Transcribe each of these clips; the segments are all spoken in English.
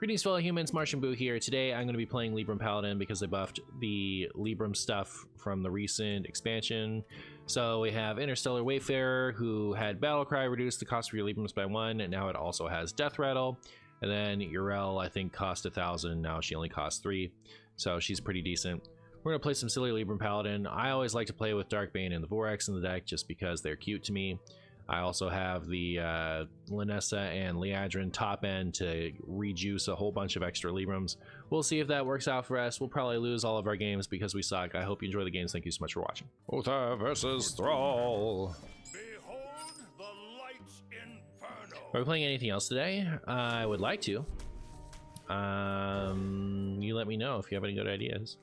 Greetings fellow humans, MartianBuu here. Today I'm going to be playing Libram Paladin because they buffed the Libram stuff from the recent expansion. So we have Interstellar Wayfarer, who had Battlecry reduce the cost of your Librams by 1, and now it also has Death Rattle. And then Urel, I think, cost 1,000, now she only costs 3, so she's pretty decent. We're going to play some silly Libram Paladin. I always like to play with Darkbane and the Vorax in the deck just because they're cute to me. I also have the Linessa and Liadrin top end to rejuice a whole bunch of extra Librams. We'll see if that works out for us. We'll probably lose all of our games because we suck. I hope you enjoy the games. Thank you so much for watching. Otha versus Thrall. Behold the light's inferno. Are we playing anything else today? I would like to. You let me know if you have any good ideas.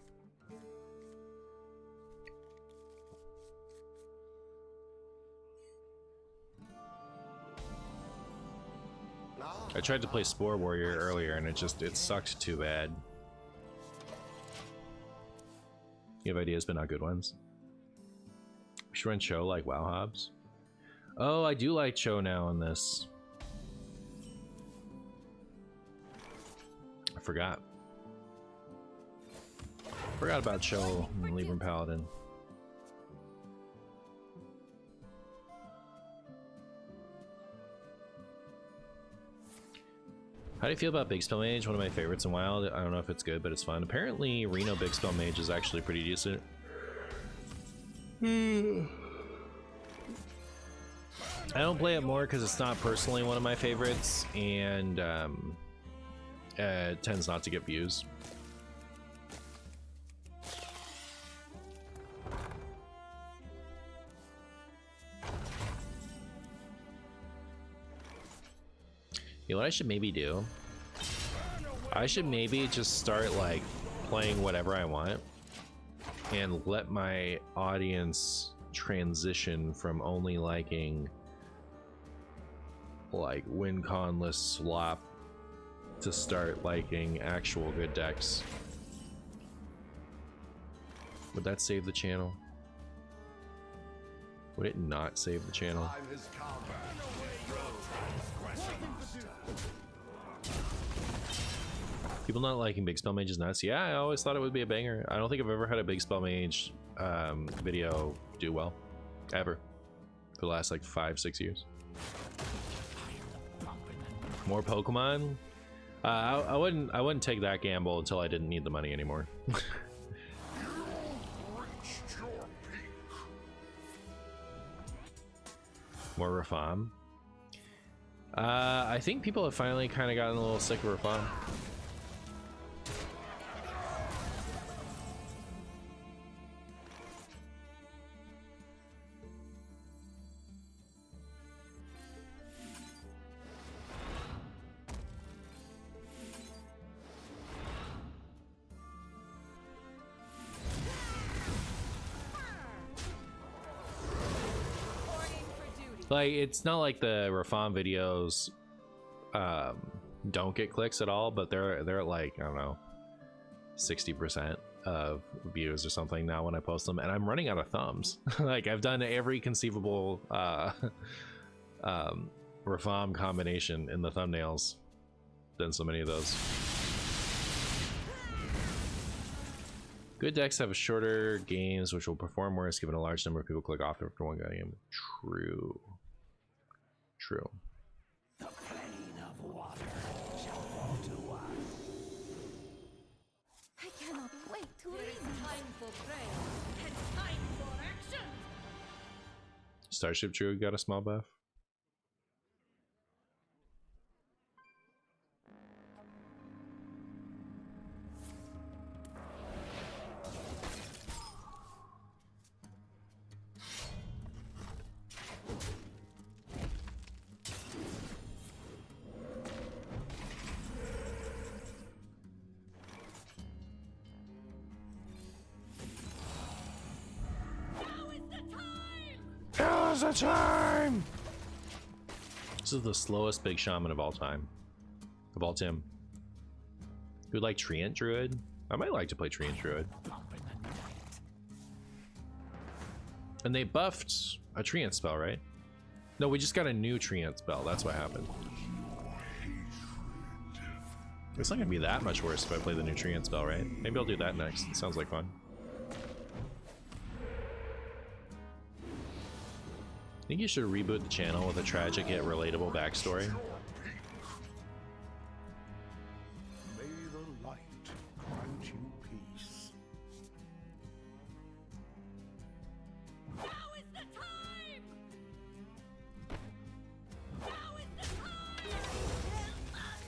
I tried to play Spore Warrior earlier and it sucked too bad. You have ideas but not good ones. We should run Cho like WoW Hobbs. Oh, I do like Cho now in this. I forgot about Cho in Libram Paladin. How do you feel about Big Spell Mage? One of my favorites in Wild. I don't know if it's good, but it's fun. Apparently, Reno Big Spell Mage is actually pretty decent. I don't play it more because it's not personally one of my favorites, and it tends not to get views. You know what I should maybe do? I should maybe just start like playing whatever I want and let my audience transition from only liking like win conless slop to start liking actual good decks. Would that save the channel? Would it not save the channel? People not liking Big Spell Mage is nuts. Yeah, I always thought it would be a banger. I don't think I've ever had a Big Spell Mage video do well, ever, for the last like 5-6 years. More Pokemon? I wouldn't take that gamble until I didn't need the money anymore. More Rafam. I think people have finally kind of gotten a little sick of Rafam. Like, it's not like the Rafam videos don't get clicks at all, but they're like, I don't know, 60% of views or something now when I post them, and I'm running out of thumbs. Like, I've done every conceivable Rafam combination in the thumbnails. Done so many of those. Good decks have shorter games which will perform worse given a large number of people click off after one game. True. True. The plane of water shall fall to us. I cannot wait to There read. is time for prayer and time for action. Starship Druid got a small buff. Now's the time! This is the slowest big shaman of all time. Of all time. You would like Treant Druid? I might like to play Treant Druid. And they buffed a Treant spell, right? No, we just got a new Treant spell. That's what happened. It's not gonna be that much worse if I play the nutrient spell, right? Maybe I'll do that next. It sounds like fun. I think you should reboot the channel with a tragic yet relatable backstory. May the light grant you peace. Now is the time! Now is the time! Help us!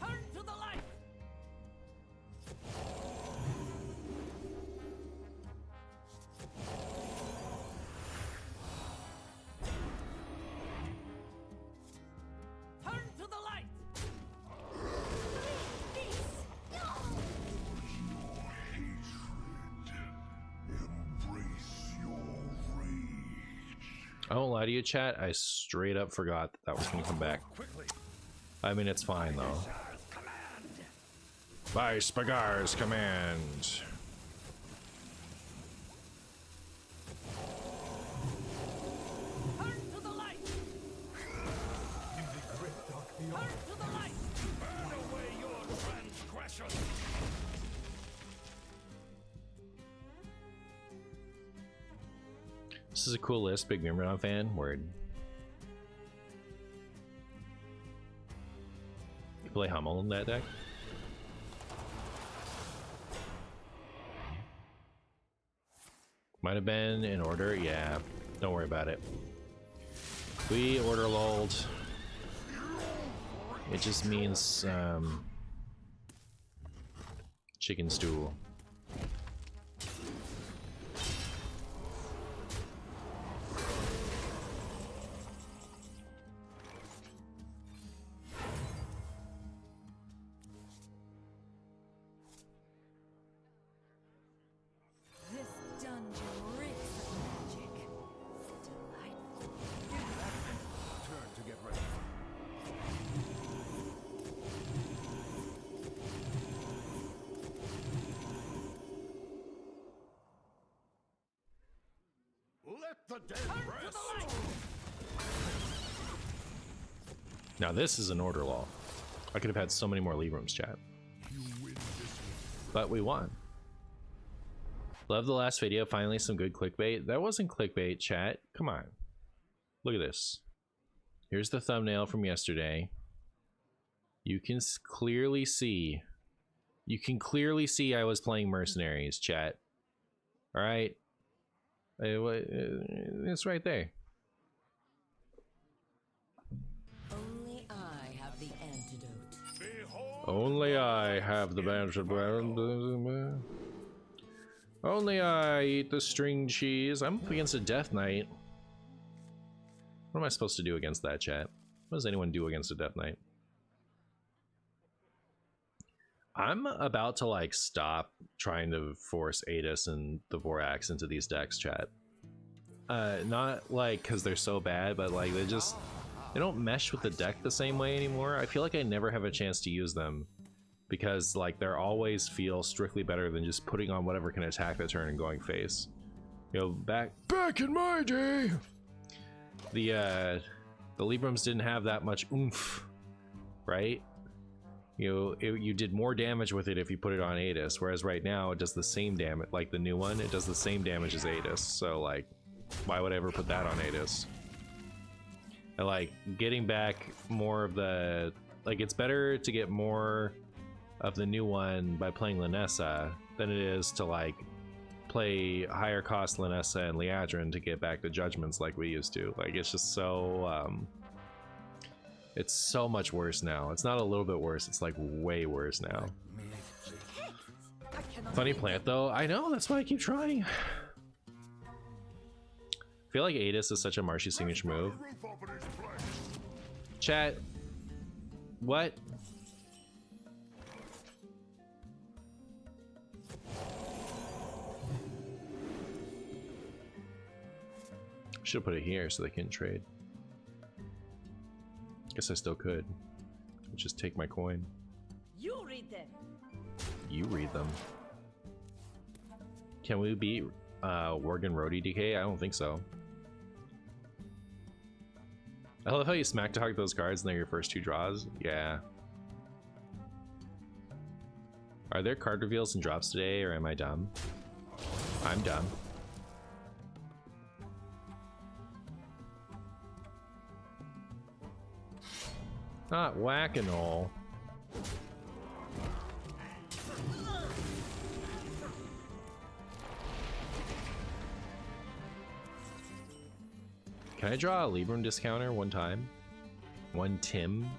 Turn to the light! Turn to the light! Embrace your rage. I won't lie to you, chat. I straight up forgot that was gonna come back. I mean, it's fine though. By Spagar's command. Turn to the light! Turn to the light! Burn away your transgression! This is a cool list, big Myrmidon fan. Word. You play Hummel in that deck? Might have been in order, yeah. Don't worry about it. We order lulled. It just means chicken stew. This dungeon reeks of magic. Delightful. Turn to get ready. Let the dead rest. Now this is an order law. I could have had so many more Librams, chat. You win this But we won. Love the last video. Finally some good clickbait. That wasn't clickbait, chat. Come on. Look at this. Here's the thumbnail from yesterday. You can clearly see. You can clearly see I was playing Mercenaries, chat. All right. It's right there. Only I have the antidote. Only I have the Only I eat the string cheese. I'm up against a Death Knight. What am I supposed to do against that, chat? What does anyone do against a Death Knight? I'm about to like stop trying to force Adis and the Vorax into these decks, chat. Not like because they're so bad, but like they don't mesh with the deck the same way anymore. I feel like I never have a chance to use them because like they're always feel strictly better than just putting on whatever can attack the turn and going face. You know, back in my day, the Librams didn't have that much oomph, right? You know, you did more damage with it if you put it on Adis, whereas right now it does the same damage. Like the new one, it does the same damage as Adis. So like, why would I ever put that on Adis? And like getting back more of the, like it's better to get more of the new one by playing Linessa than it is to like play higher cost Linessa and Liadrin to get back the judgments like we used to. Like it's just so it's so much worse now. It's not a little bit worse, it's like way worse now. Funny plant though. I know, that's why I keep trying. I feel like Adis is such a Marshy signature move. Chat. What? Should put it here so they can trade. Guess I still could. Just take my coin. You read them. You read them. Can we beat Worgen Roadie DK? I don't think so. I love how you smack talk those cards and they're your first 2 draws. Yeah. Are there card reveals and drops today, or am I dumb? I'm dumb. Not whack-a-mole. Can I draw a Libram discounter one time? One Tim?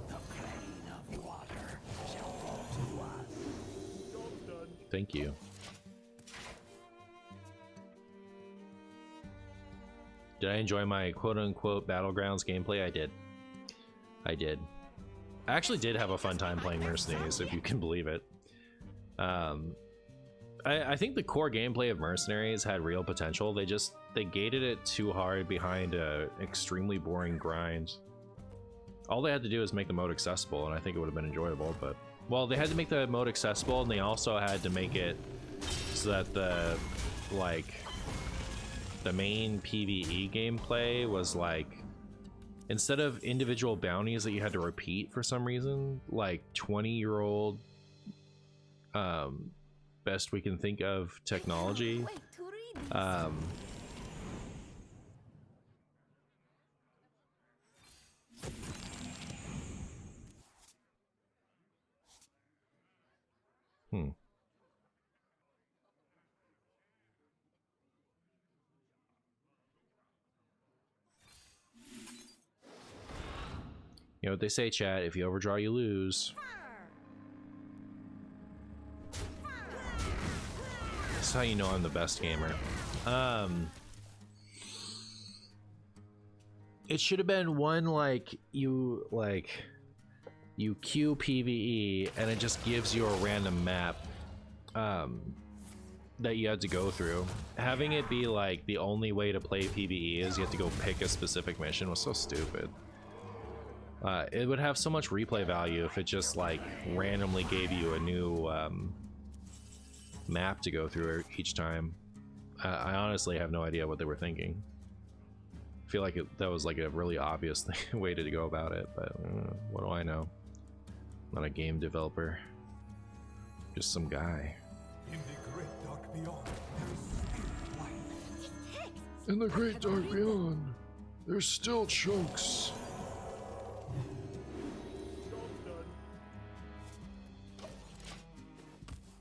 The plane of water shall fall to us. Thank you. Did I enjoy my quote-unquote Battlegrounds gameplay? I did. I did. I actually did have a fun time playing Mercenaries, if you can believe it. I think the core gameplay of Mercenaries had real potential. They gated it too hard behind a extremely boring grind. All they had to do is make the mode accessible, and I think it would have been enjoyable. But well, they had to make the mode accessible, and they also had to make it so that the main PvE gameplay was like, instead of individual bounties that you had to repeat for some reason, like 20-year-old best we can think of technology. You know what they say, chat, if you overdraw you lose. That's how you know I'm the best gamer. It should have been one you queue PvE and it just gives you a random map that you had to go through. Having it be like the only way to play PvE is you have to go pick a specific mission was so stupid. It would have so much replay value if it just like randomly gave you a new map to go through each time. I honestly have no idea what they were thinking. I feel like that was like a really obvious way to go about it, but what do I know? I'm not a game developer, just some guy. In the great dark beyond, there is light. In the great dark beyond, there's still chunks.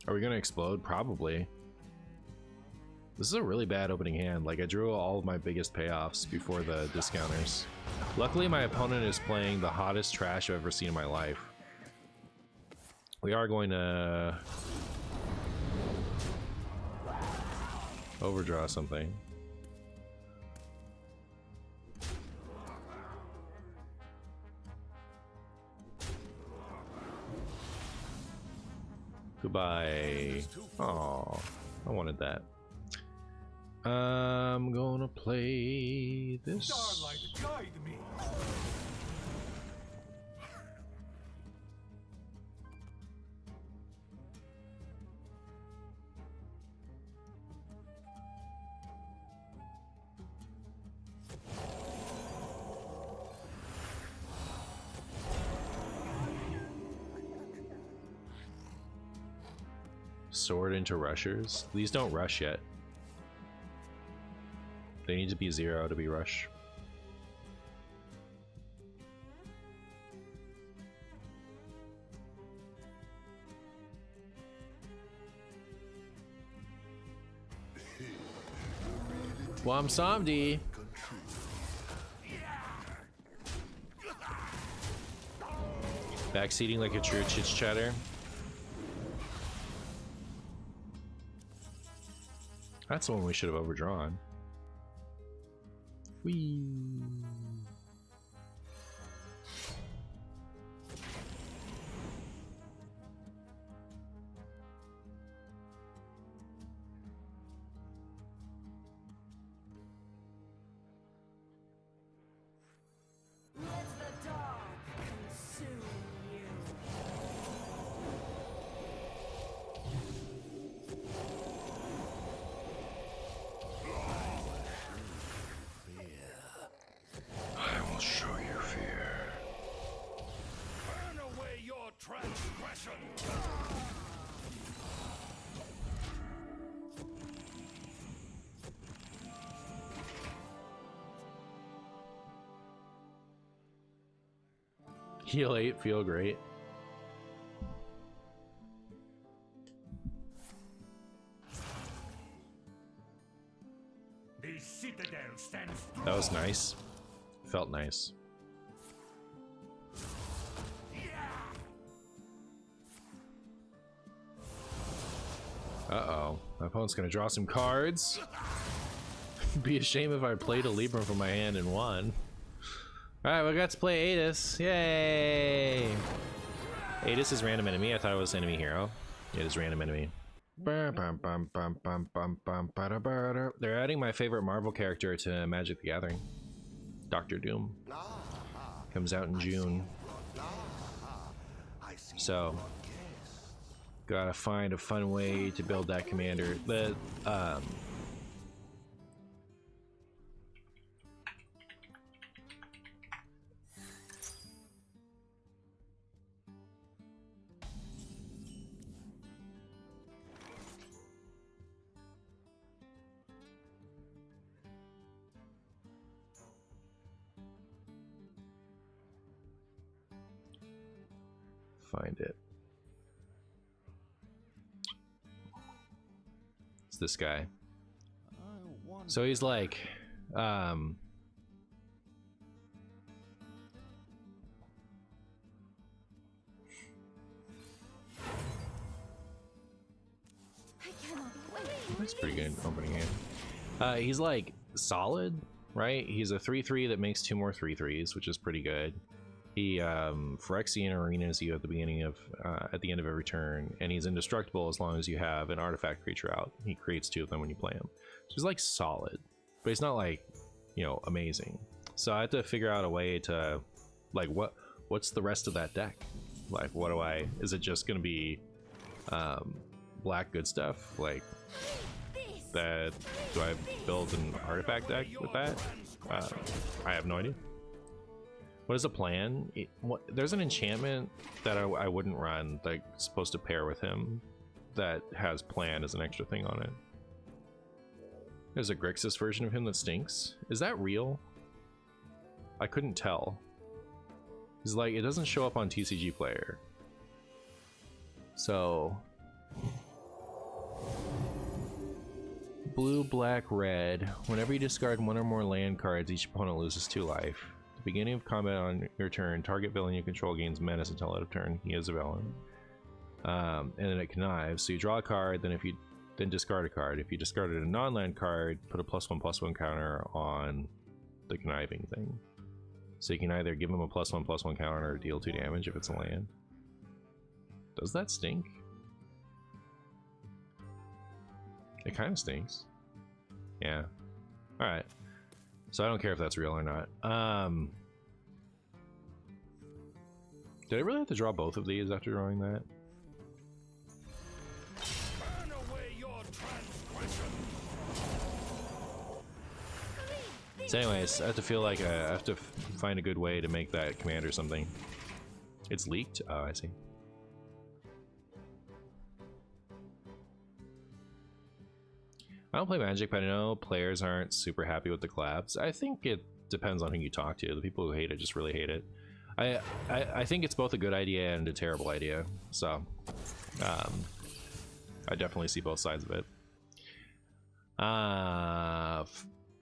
Are we gonna explode? Probably. This is a really bad opening hand. Like, I drew all of my biggest payoffs before the discounters. Luckily, my opponent is playing the hottest trash I've ever seen in my life. We are going to overdraw something. Goodbye. Oh, I wanted that. I'm gonna play this. Starlight, guide me. Sword into rushers. These don't rush yet. They need to be 0 to be rush. Wam Samdi. Backseating like a true chit chatter. That's the one we should have overdrawn. Whee. Let the dark consume you. Heal 8, feel great. The citadel stands strong. That was nice. Felt nice. Uh-oh. My opponent's gonna draw some cards. Be a shame if I played a Libram from my hand and won. Alright, we got to play Adis. Yay! Adis is random enemy. I thought it was enemy hero. It is random enemy. They're adding my favorite Marvel character to Magic the Gathering. Doctor Doom. Comes out in June. So gotta find a fun way to build that commander. The find it. It's this guy. So he's like, that's pretty good opening hand. He's like solid, right? He's a 3/3 that makes 2 more 3/3s, which is pretty good. He Phyrexian arenas you at the beginning of at the end of every turn, and he's indestructible as long as you have an artifact creature out. He creates 2 of them when you play him. So he's like solid, but he's not like, you know, amazing. So I have to figure out a way to like what's the rest of that deck? Like what do I, is it just gonna be black good stuff? Like that, do I build an artifact deck with that? I have no idea. What is the plan? There's an enchantment that I wouldn't run that's supposed to pair with him that has plan as an extra thing on it. There's a Grixis version of him that stinks. Is that real? I couldn't tell. He's like, it doesn't show up on TCG Player. So blue, black, red. Whenever you discard 1 or more land cards, each opponent loses 2 life. At the beginning of combat on your turn, target villain you control gains menace until out of turn. He is a villain. And then it connives. So you draw a card, then discard a card. If you discarded a non-land card, put a +1/+1 counter on the conniving thing. So you can either give him a +1/+1 counter or deal 2 damage if it's a land. Does that stink? It kind of stinks. Yeah. Alright. So I don't care if that's real or not. Did I really have to draw both of these after drawing that? Burn away your transgression. So anyways, I have to feel like I have to find a good way to make that command or something. It's leaked? Oh, I see. I don't play Magic, but I know players aren't super happy with the collabs. I think it depends on who you talk to. The people who hate it just really hate it. I think it's both a good idea and a terrible idea. So, I definitely see both sides of it.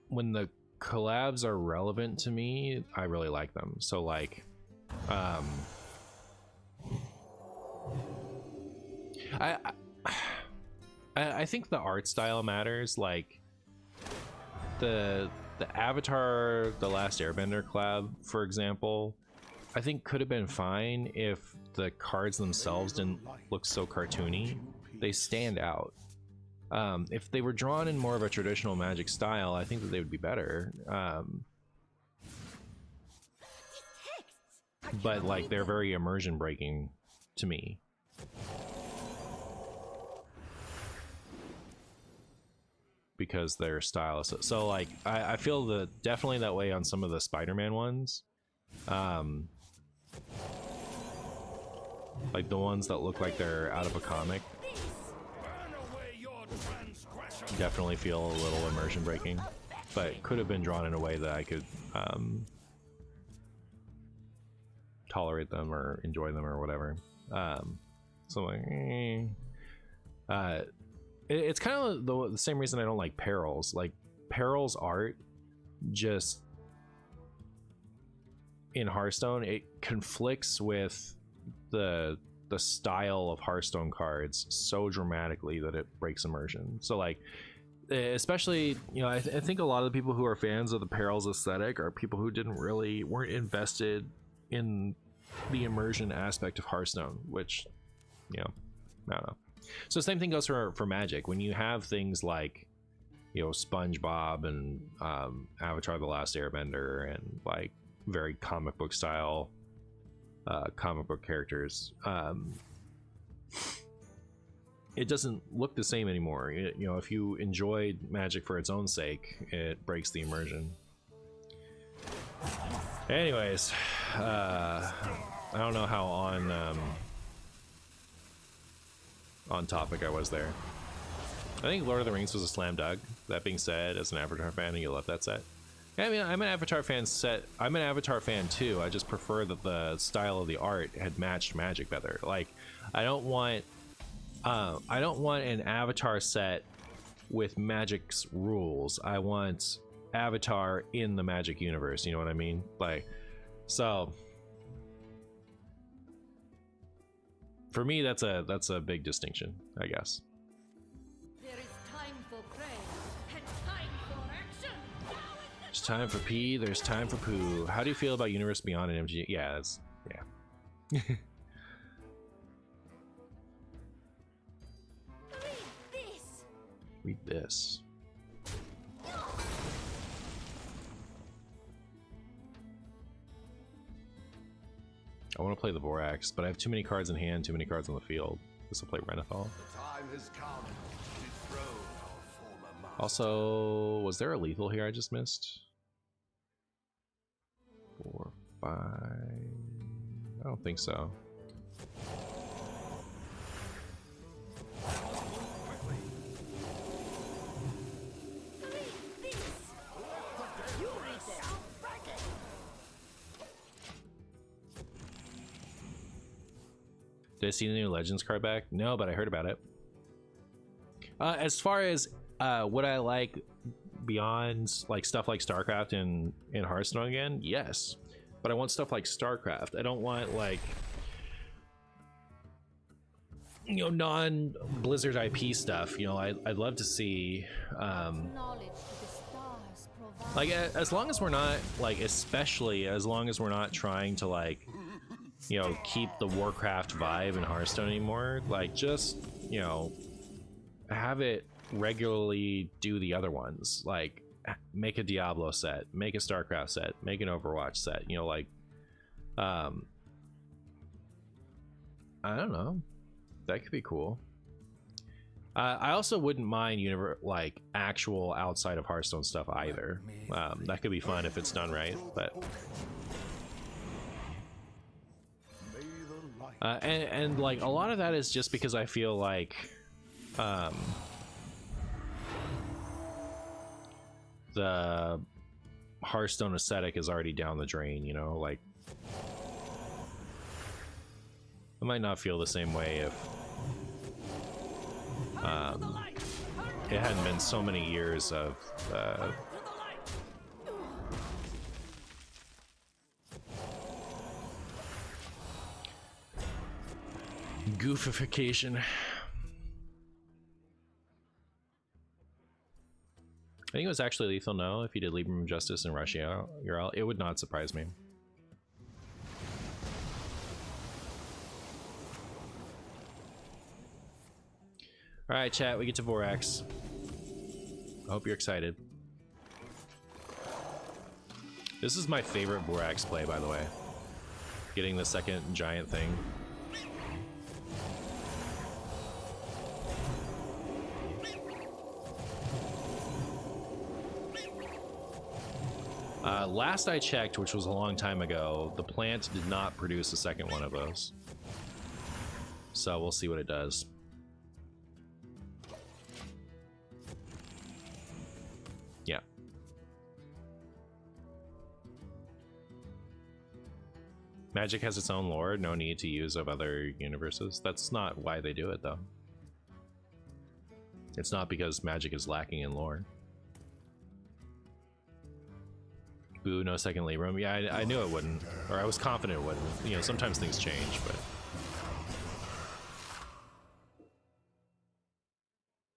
When the collabs are relevant to me, I really like them. So like, I think the art style matters. Like the Avatar, The Last Airbender collab, for example, I think could have been fine if the cards themselves didn't look so cartoony. They stand out. If they were drawn in more of a traditional Magic style, I think that they would be better. But like, they're very immersion breaking to me. Because their style is so like, I feel definitely that way on some of the Spider-Man ones. Like the ones that look like they're out of a comic. Definitely feel a little immersion breaking, but could have been drawn in a way that I could tolerate them or enjoy them or whatever. So I'm like, it's kind of the same reason I don't like Perils. Like Perils art, just in Hearthstone, it conflicts with the style of Hearthstone cards so dramatically that it breaks immersion. So like, especially, you know, I think a lot of the people who are fans of the Perils aesthetic are people who weren't invested in the immersion aspect of Hearthstone, which, you know, I don't know. So same thing goes for Magic. When you have things like, you know, SpongeBob and Avatar: The Last Airbender and like very comic book style comic book characters, it doesn't look the same anymore. You know, if you enjoyed Magic for its own sake, it breaks the immersion. Anyways, I don't know how on topic I was there. I think Lord of the Rings was a slam dunk. That being said, as an Avatar fan, you love that set. Yeah, I mean, I'm an Avatar fan too. I just prefer that the style of the art had matched Magic better. Like, I don't want an Avatar set with Magic's rules. I want Avatar in the Magic universe. You know what I mean? Like, so for me, that's a big distinction, I guess. There is time for prayer and time for action. There's time for pee, there's time for poo. How do you feel about Universe Beyond and MG? Yeah, yeah. Read this. I want to play the Vorax, but I have too many cards in hand, too many cards on the field. This will play Renathal. The time has come to dethrone our former master. Also, was there a lethal here I just missed? 4, 5. I don't think so. Did I see the new Legends card back? No, but I heard about it. As far as what I like beyond like stuff like StarCraft and Hearthstone again, yes. But I want stuff like StarCraft. I don't want like, you know, non-Blizzard IP stuff. You know, I'd love to see like, as long as we're not like, especially as long as we're not trying to like, you know, keep the Warcraft vibe in Hearthstone anymore, like just, you know, have it regularly do the other ones, like make a Diablo set, make a StarCraft set, make an Overwatch set, you know, like I don't know, that could be cool. I also wouldn't mind like actual outside of Hearthstone stuff either. That could be fun if it's done right, but and like a lot of that is just because I feel like the Hearthstone aesthetic is already down the drain, you know, like I might not feel the same way if it hadn't been so many years of goofification. I think it was actually lethal. No, if you did Libram Justice and Russia, it would not surprise me. All right, chat. We get to Vorax. I hope you're excited. This is my favorite Vorax play, by the way. Getting the second giant thing. Last I checked, which was a long time ago, the plant did not produce a second one of those. So we'll see what it does. Yeah. Magic has its own lore, no need to use of other universes. That's not why they do it, though. It's not because Magic is lacking in lore. Boo, no second Libram. Yeah, I knew it wouldn't, or I was confident it wouldn't. You know, sometimes things change, but...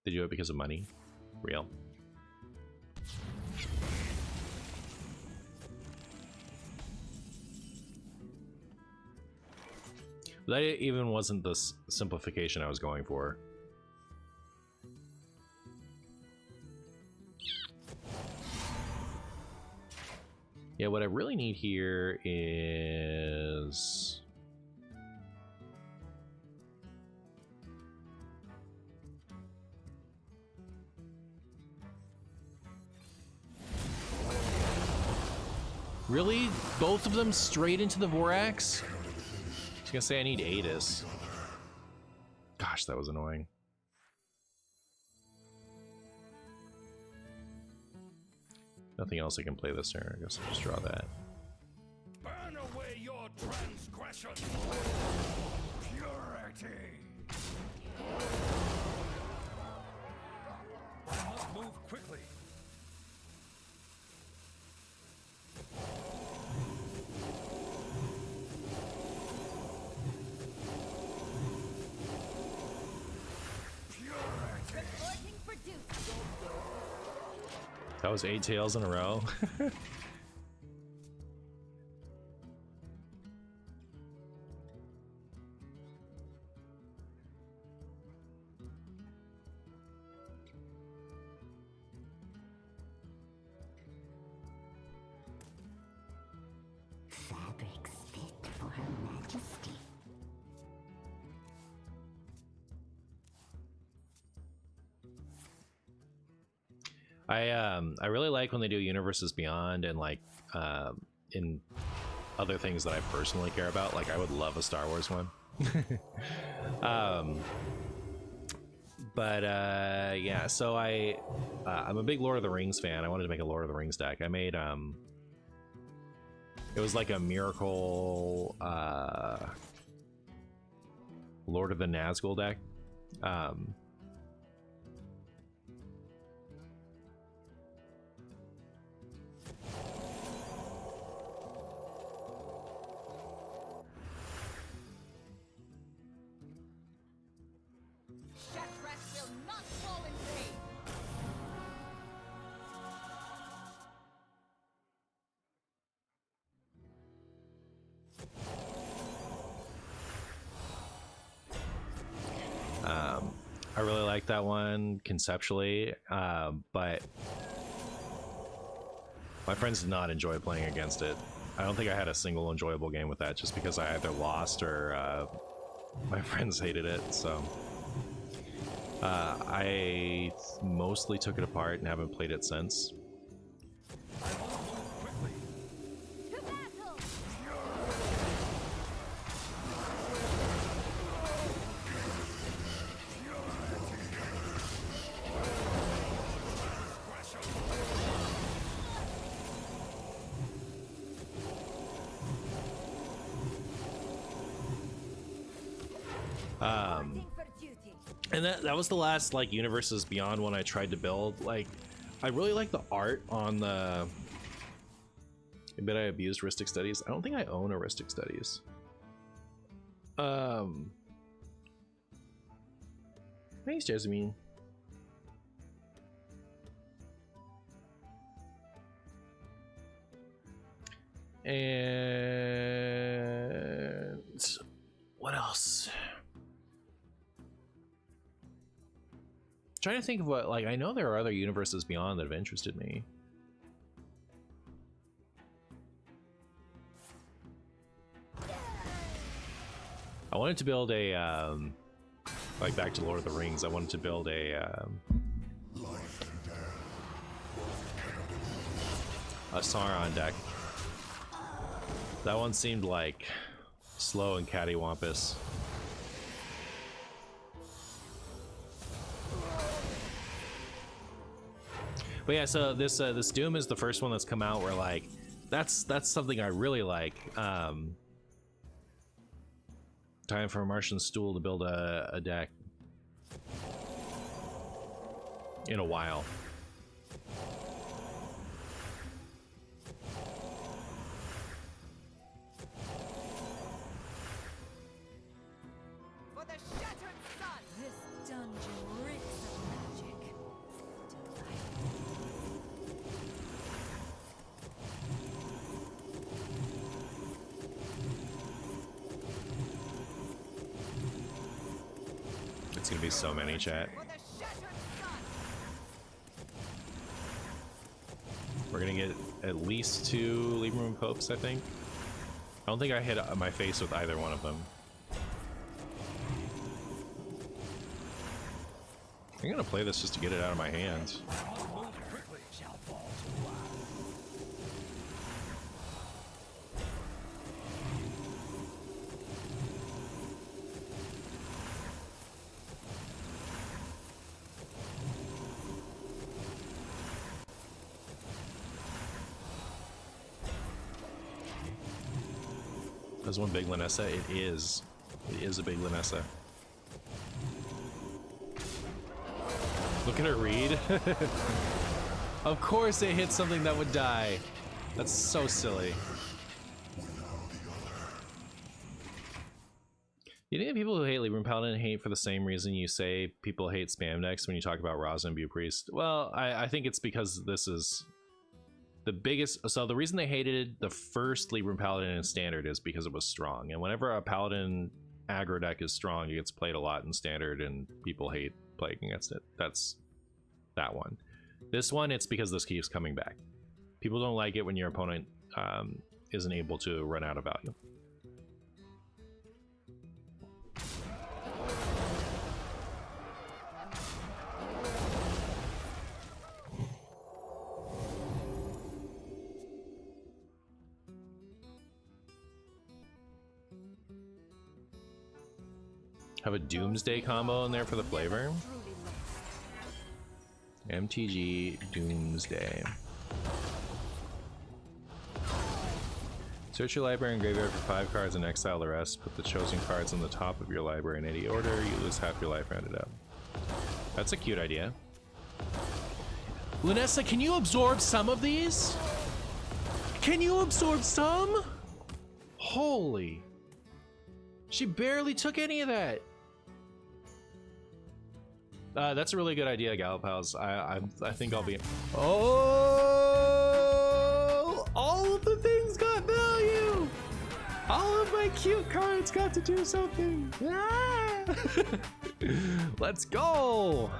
Did you do it because of money? Real. That even wasn't the simplification I was going for. Yeah, what I really need here is... Really? Both of them straight into the Vorax? I was gonna say I need Adis. Gosh, that was annoying. Nothing else I can play this turn. I guess I'll just draw that. Burn away your transgression. Purity. I must move quickly. That was 8 tails in a row. Fabrics fit for Her Majesty. I really like when they do Universes Beyond and like in other things that I personally care about. Like I would love a Star Wars one. Yeah, so I'm a big Lord of the Rings fan. I wanted to make a Lord of the Rings deck. I made it was like a miracle Lord of the Nazgul deck. I really like that one conceptually, but my friends did not enjoy playing against it. I don't think I had a single enjoyable game with that, just because I either lost or my friends hated it. So I mostly took it apart and haven't played it since. And that was the last like Universes Beyond one I tried to build. Like, I really like the art on the... I bet I abused Ristic Studies. I don't think I own a Ristic Studies. Thanks, Jasmine. And what else? Trying to think of what, like, I know there are other Universes Beyond that have interested me. I wanted to build a, like back to Lord of the Rings, I wanted to build a Sauron deck. That one seemed like slow and cattywampus. But yeah, so this Doom is the first one that's come out where like that's something I really like. time for a Martian stool to build a deck. In a while. For the shattered sun! This dungeon reeks of magic. It's gonna be so many, chat. For the shattered sun! We're gonna get at least 2 Libram Popes, I think. I don't think I hit my face with either one of them. I'm gonna play this just to get it out of my hands. Shall fall to us. There's one big Lanessa. It is a big Lanessa. Look at her read. Of course it hit something that would die. That's so silly. You think people who hate Libram Paladin hate for the same reason you say people hate spam decks when you talk about MartianBuu Priest? Well, I think it's because this is the biggest. So the reason they hated the first Libram Paladin in Standard is because it was strong. And whenever a Paladin aggro deck is strong, it gets played a lot in Standard and people hate playing against it. That's that one. This one, it's because this keeps coming back. People don't like it when your opponent isn't able to run out of value. Have a Doomsday combo in there for the flavor. MTG Doomsday. Search your library and graveyard for 5 cards and exile the rest. Put the chosen cards on the top of your library in any order. You lose half your life rounded up. That's a cute idea. Lunessa, can you absorb some of these? Can you absorb some? Holy. She barely took any of that. That's a really good idea, Galapals. I think I'll be. Oh! All of the things got value. All of my cute cards got to do something. Ah! Let's go.